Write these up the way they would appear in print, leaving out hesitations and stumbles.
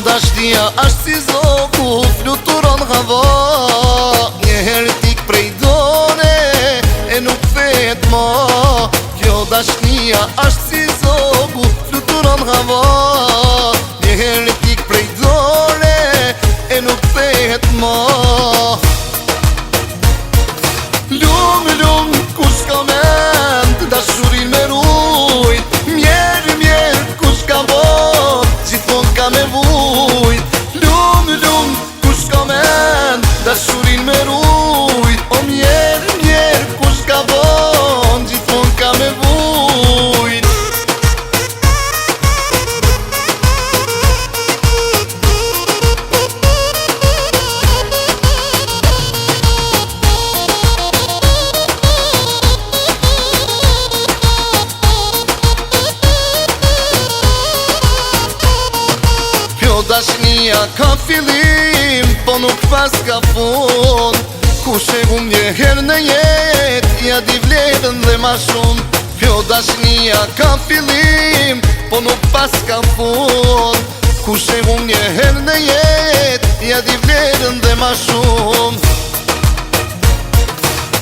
Dashnia është si zoku, fluturon hava. Njëherë tik prej dore, e nuk fet ma. Kjo dashnia është si zoku, fluturon hava. Njëherë tik prej dore, e nuk fet ma. Lumë, lumë, kush ka mend, dashurin me rujt. Mjerë, mjerë, kush ka bo, gjithmon ka me vujt. Lumë, lumë, kush ka mend, dashurin me rujt. O mjerë, mjerë, kush ka bo, gjithmon ka me vujt. Dashnia ka fillim, po nuk pas ka fund. Kush e hum njëherë në jet, ja di vlerën dhe ma shumë. Kjo dashnia ka fillim, po nuk pas ka fund. Kush e hum njëherë në jet, ja di vlerën dhe ma shumë.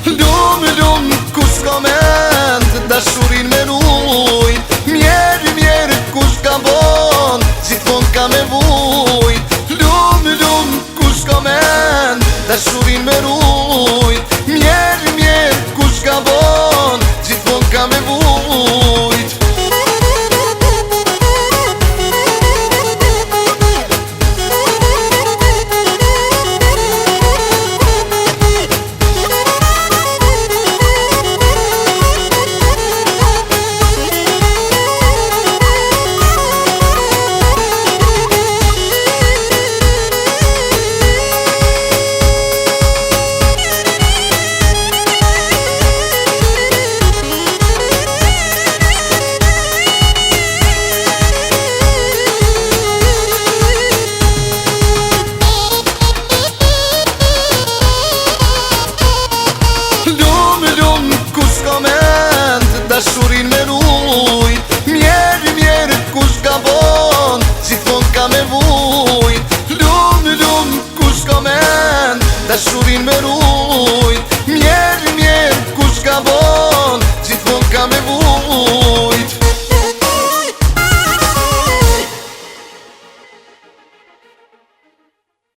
Lumë, lumë, kush ka mend, dashurin me rujt. Mjerë, mjerë, kush ka bon, gjithmon ka me vujt. Lumë, lumë, kush ka mend, dashurin me rujt. Mjerë, mjerë, kush ka bon, gjithmon ka me vujt. Dashurin me rujt. Mjerë, mjerë, kush ka bon, gjithmon ka me vujt. Lumë, lumë, kush ka mend, dashurin me rujt.